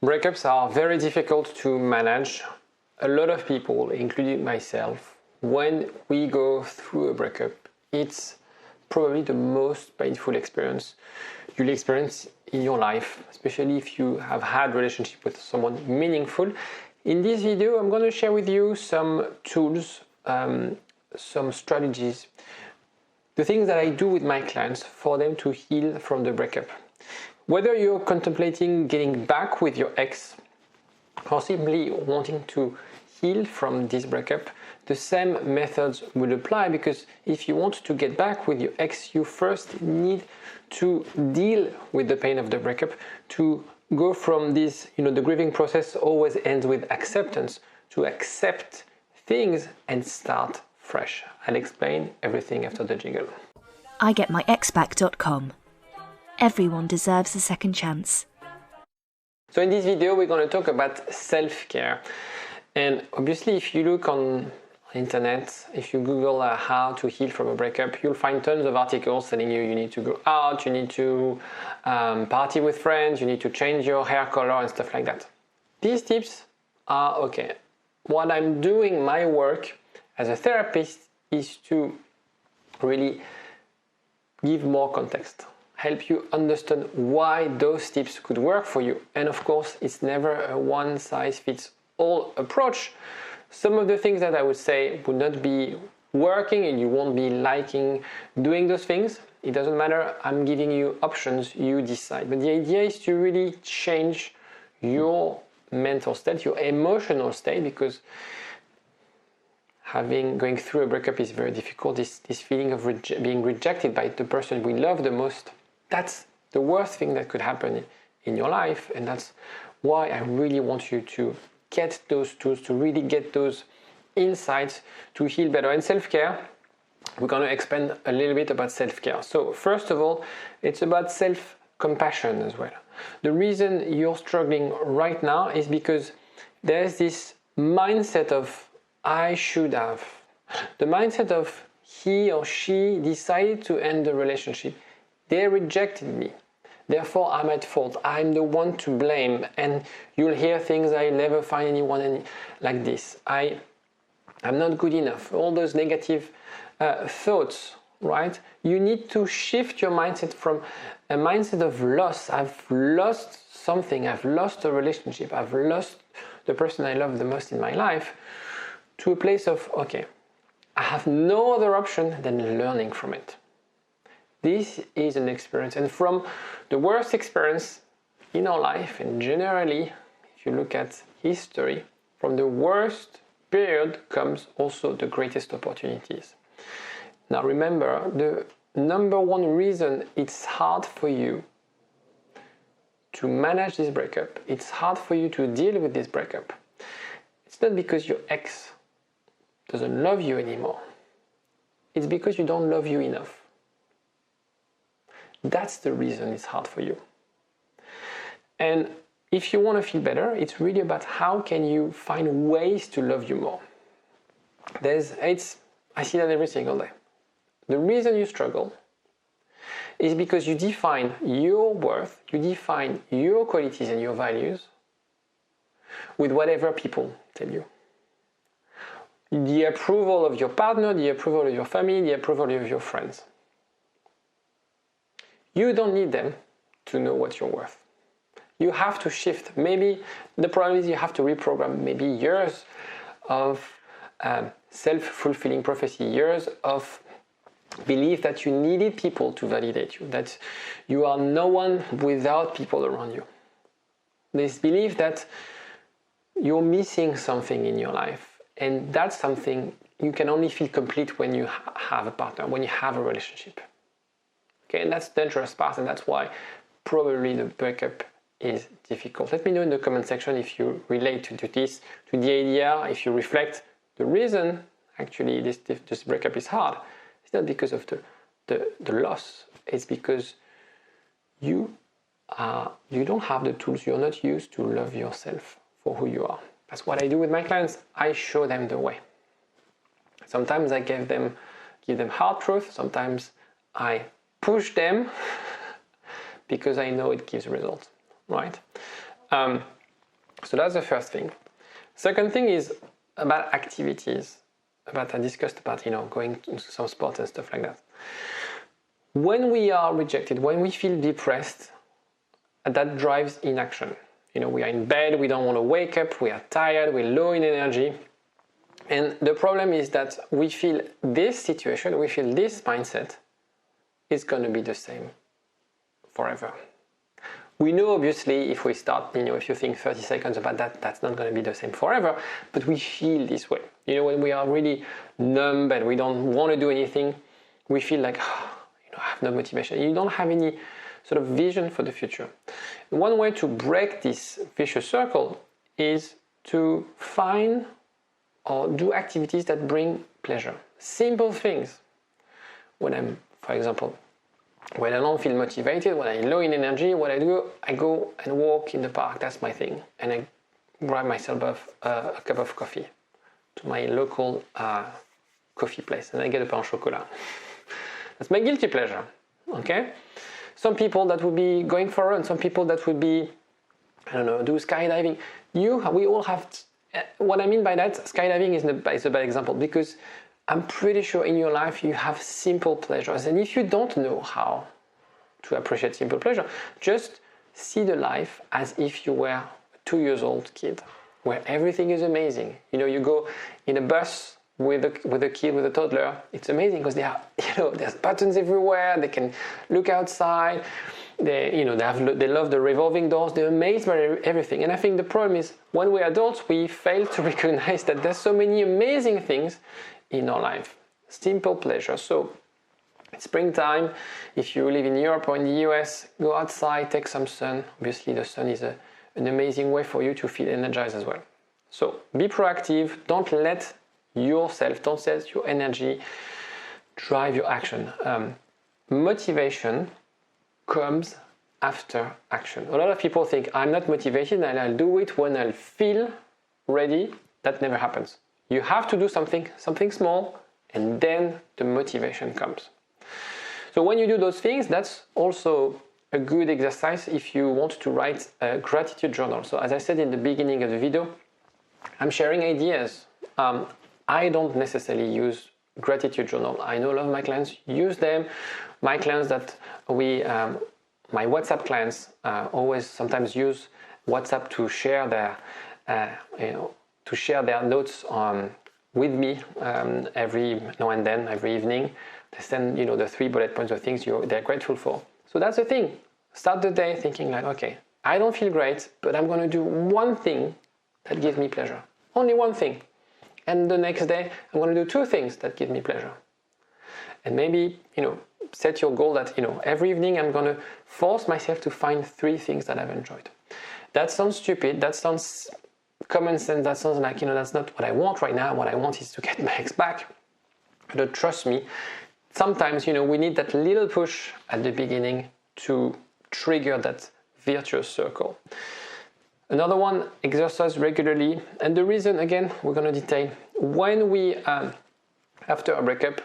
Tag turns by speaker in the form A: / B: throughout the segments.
A: Breakups are very difficult to manage. A lot of people, including myself, when we go through a breakup, it's probably the most painful experience you'll experience in your life, especially if you have had a relationship with someone meaningful. In this video, I'm going to share with you some tools, some strategies, the things that I do with my clients for them to heal from the breakup. Whether you're contemplating getting back with your ex or simply wanting to heal from this breakup, the same methods will apply, because if you want to get back with your ex, you first need to deal with the pain of the breakup. To go from this, the grieving process always ends with acceptance, to accept things and start fresh. I'll explain everything after the jingle.
B: igetmyexback.com. Everyone deserves a second chance.
A: So in this video, we're going to talk about self-care. And obviously, if you look on internet, if you Google how to heal from a breakup, you'll find tons of articles telling you need to go out, you need to party with friends, you need to change your hair color and stuff like that. These tips are okay. What I'm doing, my work as a therapist, is to really give more context, help you understand why those tips could work for you. And of course, it's never a one-size-fits-all approach. Some of the things that I would say would not be working and you won't be liking doing those things. It doesn't matter. I'm giving you options, you decide. But the idea is to really change your mental state, your emotional state, because going through a breakup is very difficult. This feeling of being rejected by the person we love the most, that's the worst thing that could happen in your life. And that's why I really want you to get those tools, to really get those insights to heal better. And self-care, we're going to expand a little bit about self-care. So first of all, it's about self-compassion as well. The reason you're struggling right now is because there's this mindset of I should have. The mindset of he or she decided to end the relationship. They rejected me. Therefore, I'm at fault. I'm the one to blame. And you'll hear things, I never find anyone like this. I'm not good enough. All those negative thoughts, right? You need to shift your mindset from a mindset of loss. I've lost something. I've lost a relationship. I've lost the person I love the most in my life, to a place of, okay, I have no other option than learning from it. This is an experience, and from the worst experience in our life, and generally, if you look at history, from the worst period comes also the greatest opportunities. Now remember, the number one reason it's hard for you to manage this breakup, it's hard for you to deal with this breakup, it's not because your ex doesn't love you anymore. It's because you don't love you enough. That's the reason it's hard for you. And if you want to feel better, it's really about how can you find ways to love you more. I see that every single day. The reason you struggle is because you define your worth, you define your qualities and your values with whatever people tell you. The approval of your partner, the approval of your family, the approval of your friends. You don't need them to know what you're worth. You have to shift. Maybe the problem is you have to reprogram maybe years of self-fulfilling prophecy, years of belief that you needed people to validate you, that you are no one without people around you. This belief that you're missing something in your life. And that's something you can only feel complete when you have a partner, when you have a relationship. Okay, and that's the dangerous part, and that's why probably the breakup is difficult. Let me know in the comment section if you relate to this, to the idea, if you reflect. The reason actually this breakup is hard, it's not because of the loss, it's because you don't have the tools, you're not used to love yourself for who you are. That's what I do with my clients. I show them the way. Sometimes I give them hard truth. Sometimes I push them because I know it gives results, right? So that's the first thing. Second thing is about activities. I discussed about, going into some sports and stuff like that. When we are rejected, when we feel depressed, that drives inaction. We are in bed, we don't want to wake up, we are tired, we're low in energy. And the problem is that we feel this situation, we feel this mindset is going to be the same forever. We know, obviously, if we start, if you think 30 seconds about that, that's not going to be the same forever, but we feel this way. When we are really numb and we don't want to do anything, we feel like, I have no motivation. You don't have any sort of vision for the future. One way to break this vicious circle is to find or do activities that bring pleasure. Simple things. For example, when I don't feel motivated, when I'm low in energy, what I do, I go and walk in the park. That's my thing. And I grab myself a cup of coffee to my local coffee place. And I get a pain au chocolat. That's my guilty pleasure. Okay? Some people that would be going for a run. Some people that would be, do skydiving. We all have... What I mean by that, skydiving is a bad example, because I'm pretty sure in your life you have simple pleasures. And if you don't know how to appreciate simple pleasure, just see the life as if you were a 2-year-old kid, where everything is amazing. You go in a bus with a kid, with a toddler. It's amazing because there's buttons everywhere. They can look outside. They love the revolving doors. They're amazed by everything. And I think the problem is when we're adults, we fail to recognize that there's so many amazing things in our life. Simple pleasure. So it's springtime. If you live in Europe or in the US, go outside, take some sun. Obviously, the sun is an amazing way for you to feel energized as well. So be proactive. Don't let your energy drive your action. Motivation comes after action. A lot of people think, I'm not motivated and I'll do it when I'll feel ready. That never happens. You have to do something small, and then the motivation comes. So when you do those things, that's also a good exercise if you want to write a gratitude journal. So as I said in the beginning of the video, I'm sharing ideas. I don't necessarily use gratitude journal. I know a lot of my clients use them. My clients my WhatsApp clients always sometimes use WhatsApp to share their notes with me every now and then, every evening. They send the 3 bullet points of things they're grateful for. So that's the thing. Start the day thinking like, okay, I don't feel great, but I'm going to do one thing that gives me pleasure. Only one thing. And the next day, I'm going to do 2 things that give me pleasure. And maybe, set your goal that, every evening I'm going to force myself to find 3 things that I've enjoyed. That sounds stupid. That sounds common sense. That sounds like, that's not what I want right now. What I want is to get my ex back. But trust me, sometimes, we need that little push at the beginning to trigger that virtuous circle. Another one, exercise regularly. And the reason, again, we're going to detail. When we, after a breakup,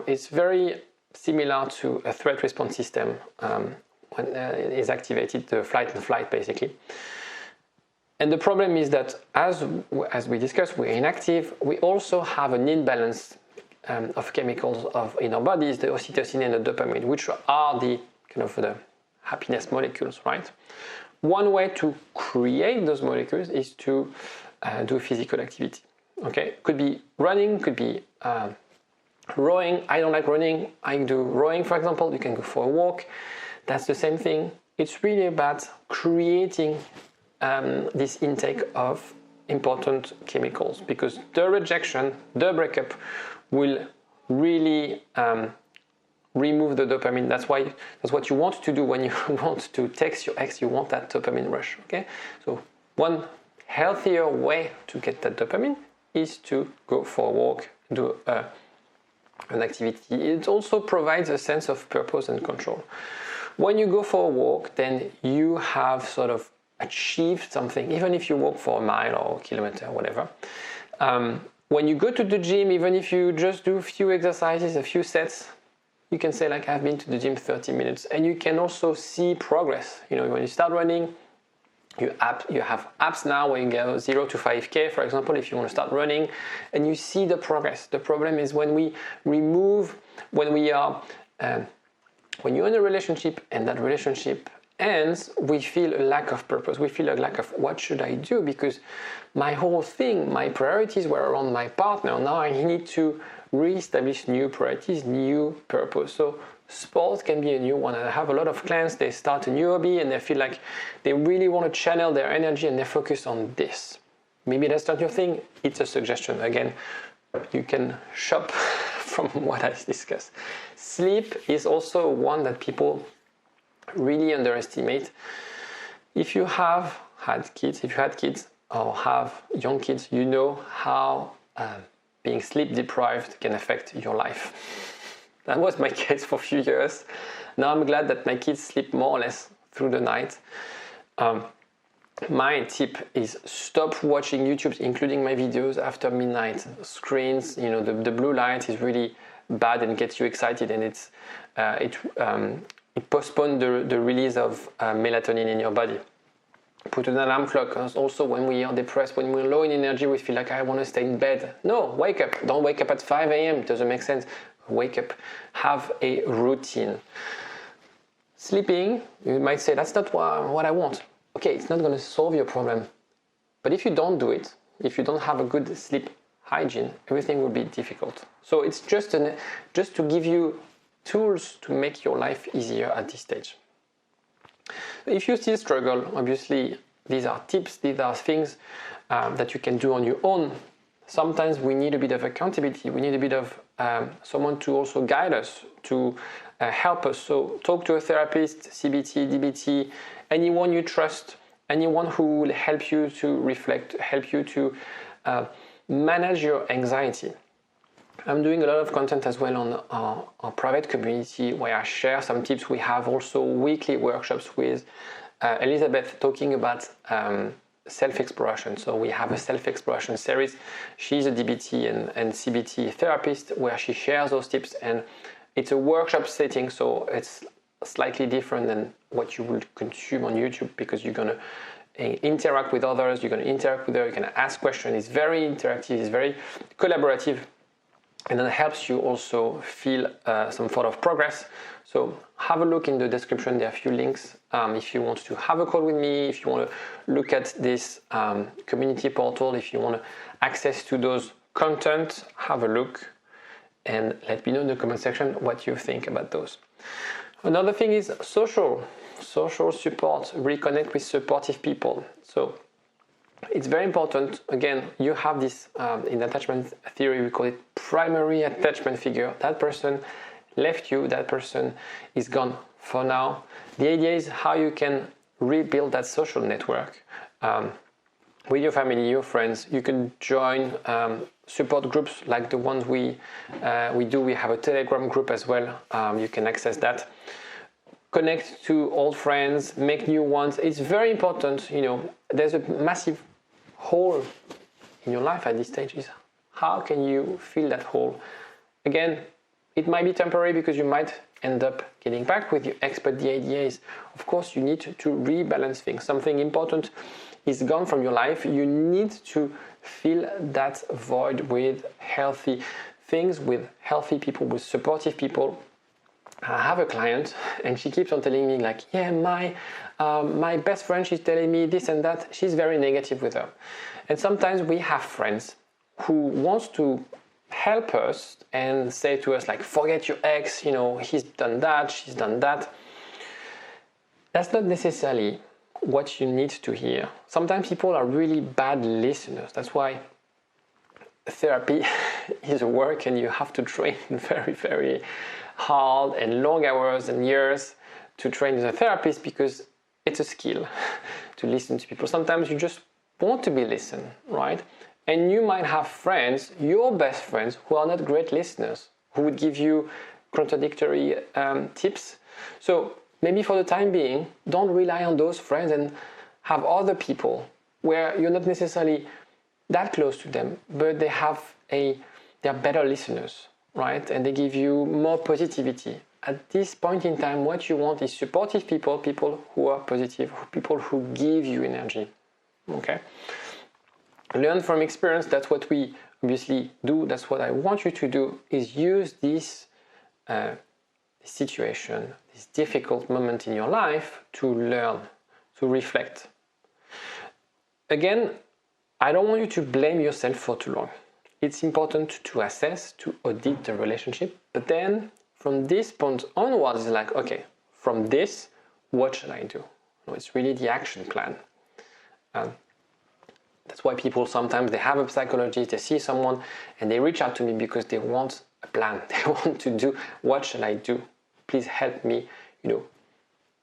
A: it's very similar to a threat response system when it is activated, the fight and flight, basically. And the problem is that as we discussed, we're inactive. We also have an imbalance of chemicals in our bodies, the oxytocin and the dopamine, which are the happiness molecules, right? One way to create those molecules is to do physical activity. Okay, could be running, could be rowing. I don't like running. I do rowing, for example. You can go for a walk. That's the same thing. It's really about creating this intake of important chemicals, because the rejection, the breakup, will really remove the dopamine. That's what you want to do when you want to text your ex. You want that dopamine rush. Okay, so one healthier way to get that dopamine is to go for a walk, do an activity. It also provides a sense of purpose and control. When you go for a walk, then you have sort of achieved something, even if you walk for a mile or a kilometer or whatever. When you go to the gym, even if you just do a few exercises, a few sets, you can say like, I've been to the gym 30 minutes, and you can also see progress. When you start running, You have apps now where you go 0 to 5K, for example, if you want to start running, and you see the progress. The problem is when you're in a relationship and that relationship ends, we feel a lack of purpose. We feel a lack of what should I do, because my whole thing, my priorities were around my partner. Now I need to re-establish new priorities, new purpose. So sport can be a new one. I have a lot of clients, they start a new hobby and they feel like they really want to channel their energy and they focus on this. Maybe that's not your thing. It's a suggestion. Again, you can shop from what I discussed. Sleep is also one that people really underestimate. If you have had kids, or have young kids, you know how being sleep deprived can affect your life. That was my case for a few years. Now I'm glad that my kids sleep more or less through the night. My tip is stop watching YouTube, including my videos, after midnight. Screens, the blue light is really bad and gets you excited, and it postpones the release of melatonin in your body. Put an alarm clock. Also, when we are depressed, when we're low in energy, we feel like I want to stay in bed. No, wake up. Don't wake up at 5 a.m. It doesn't make sense. Wake up. Have a routine. Sleeping, you might say, that's not what I want. Okay, it's not going to solve your problem. But if you don't do it, if you don't have a good sleep hygiene, everything will be difficult. So it's just to give you tools to make your life easier at this stage. If you still struggle, obviously these are tips, these are things that you can do on your own. Sometimes we need a bit of accountability, we need a bit of someone to also guide us, to help us. So talk to a therapist, CBT, DBT, anyone you trust, anyone who will help you to reflect, help you to manage your anxiety. I'm doing a lot of content as well on our private community where I share some tips. We have also weekly workshops with Elizabeth talking about self-exploration. So we have a self-exploration series. She's a DBT and CBT therapist where she shares those tips, and it's a workshop setting, so it's slightly different than what you will consume on YouTube, because you're going to interact with others, you're going to interact with her, you can ask questions. It's very interactive, it's very collaborative. And then it helps you also feel some sort of progress. So have a look in the description. There are a few links if you want to have a call with me, if you want to look at this community portal, if you want to access to those content, have a look and let me know in the comment section what you think about those. Another thing is social support, reconnect with supportive people. So it's very important. Again, you have this in attachment theory, we call it primary attachment figure. That person left you, that person is gone for now. The idea is how you can rebuild that social network with your family, your friends. You can join support groups like the ones we do. We have a Telegram group as well. You can access that. Connect to old friends, make new ones. It's very important. There's a massive hole in your life at this stage. Is how can you fill that hole? Again, it might be temporary because you might end up getting back with your ex, but the idea is, of course, you need to rebalance things. Something important is gone from your life. You need to fill that void with healthy things, with healthy people, with supportive people. I have a client and she keeps on telling me like, yeah, my best friend, she's telling me this and that. She's very negative with her. And sometimes we have friends who wants to help us and say to us like, forget your ex, he's done that, she's done that. That's not necessarily what you need to hear. Sometimes people are really bad listeners. That's why therapy is work and you have to train very, very hard and long hours and years to train as a therapist, because it's a skill to listen to people. Sometimes you just want to be listened, right? And you might have friends, your best friends, who are not great listeners, who would give you contradictory tips. So maybe for the time being, don't rely on those friends and have other people where you're not necessarily that close to them, but they're better listeners, right? And they give you more positivity, at this point in time, what you want is supportive people, people who are positive, people who give you energy. Okay? Learn from experience. That's what we obviously do. That's what I want you to do, is use this situation, this difficult moment in your life to learn, to reflect. Again, I don't want you to blame yourself for too long. It's important to assess, to audit the relationship, but then from this point onwards, it's like, okay, from this, what should I do? No, it's really the action plan. That's why people sometimes, they have a psychologist, they see someone, and they reach out to me because they want a plan. They want to do, what should I do? Please help me,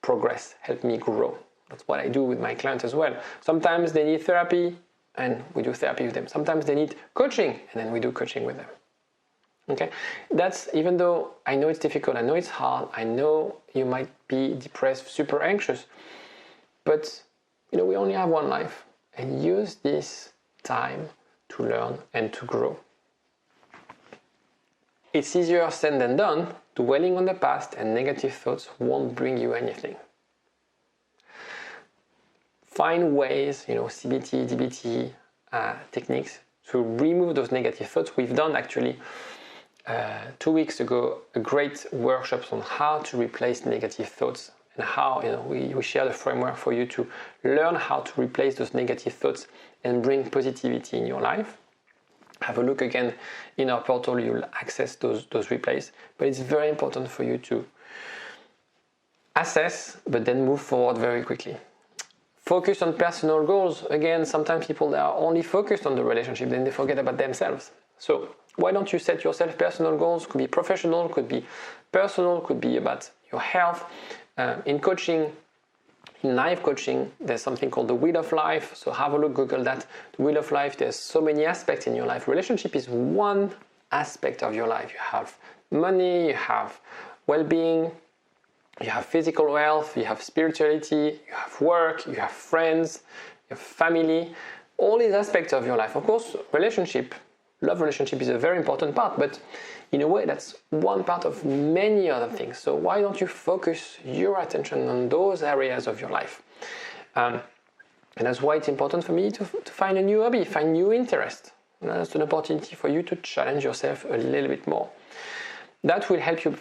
A: progress, help me grow. That's what I do with my clients as well. Sometimes they need therapy, and we do therapy with them. Sometimes they need coaching, and then we do coaching with them. Okay? That's, even though I know it's difficult, I know it's hard, I know you might be depressed, super anxious, but we only have one life, and use this time to learn and to grow. It's easier said than done. Dwelling on the past and negative thoughts won't bring you anything. Find ways, CBT, DBT techniques to remove those negative thoughts. We've done actually 2 weeks ago a great workshop on how to replace negative thoughts, and how we share the framework for you to learn how to replace those negative thoughts and bring positivity in your life. Have a look again in our portal, you'll access those replays. But it's very important for you to assess, but then move forward very quickly. Focus on personal goals. Again, sometimes people, they are only focused on the relationship, then they forget about themselves. So why don't you set yourself personal goals? Could be professional, could be personal, could be about your health. In coaching, in life coaching, there's something called the Wheel of Life. So have a look, Google that. The Wheel of Life, there's so many aspects in your life. Relationship is one aspect of your life. You have money, you have well-being, you have physical health, you have spirituality, you have work, you have friends, you have family, all these aspects of your life. Of course, love relationship is a very important part, but in a way that's one part of many other things. So why don't you focus your attention on those areas of your life? And that's why it's important for me to find a new hobby, find new interest. And that's an opportunity for you to challenge yourself a little bit more. That will help you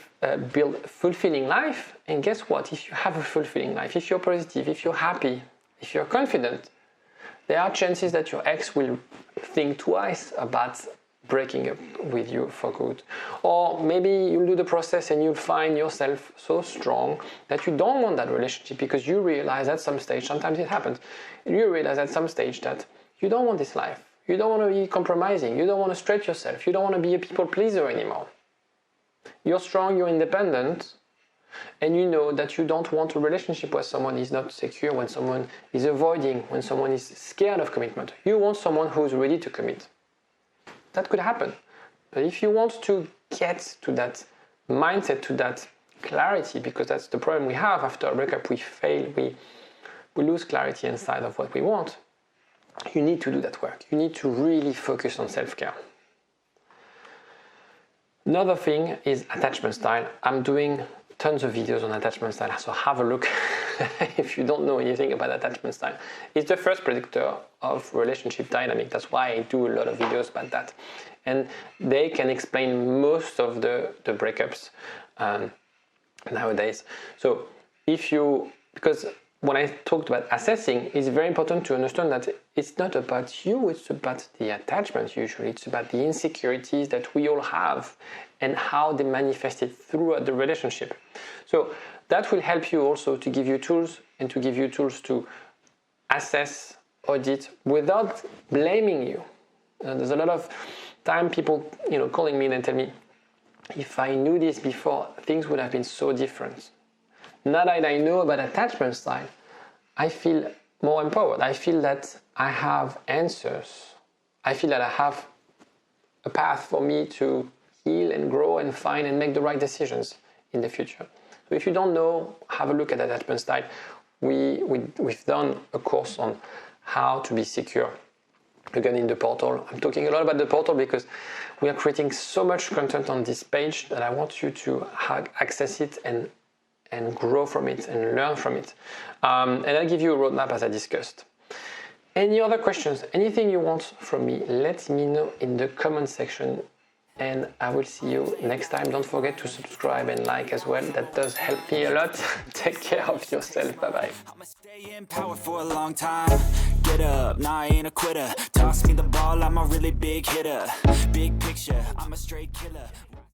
A: build a fulfilling life. And guess what? If you have a fulfilling life, if you're positive, if you're happy, if you're confident, there are chances that your ex will think twice about breaking up with you for good. Or maybe you'll do the process and you'll find yourself so strong that you don't want that relationship, because you realize at some stage, sometimes it happens, you realize at some stage that you don't want this life. You don't want to be compromising. You don't want to stretch yourself. You don't want to be a people pleaser anymore. You're strong, you're independent, and you know that you don't want a relationship where someone is not secure, when someone is avoiding, when someone is scared of commitment. You want someone who's ready to commit. That could happen. But if you want to get to that mindset, to that clarity, because that's the problem we have after a breakup, we fail, we lose clarity inside of what we want, you need to do that work. You need to really focus on self-care. Another thing is attachment style. I'm doing tons of videos on attachment style, so have a look if you don't know anything about attachment style. It's the first predictor of relationship dynamic. That's why I do a lot of videos about that. And they can explain most of the breakups nowadays. So because when I talked about assessing, it's very important to understand that it's not about you, it's about the attachment usually. It's about the insecurities that we all have and how they manifest it throughout the relationship. So that will help you also to give you tools, and to give you tools to assess, audit, without blaming you. There's a lot of time people calling me and tell me, if I knew this before, things would have been so different. Now that I know about attachment style, I feel more empowered. I feel that I have answers. I feel that I have a path for me to heal and grow and find and make the right decisions in the future. So if you don't know, have a look at attachment style. We've done a course on how to be secure again in the portal. I'm talking a lot about the portal because we are creating so much content on this page that I want you to access it and grow from it and learn from it. And I'll give you a roadmap as I discussed. Any other questions, anything you want from me, let me know in the comment section, and I will see you next time. Don't forget to subscribe and like as well. That does help me a lot. Take care of yourself. Bye-bye.
C: I'ma stay in power for a long time. Get up, nah, I ain't a quitter. Toss me the ball, I'm a really big hitter. Big picture, I'm a straight killer.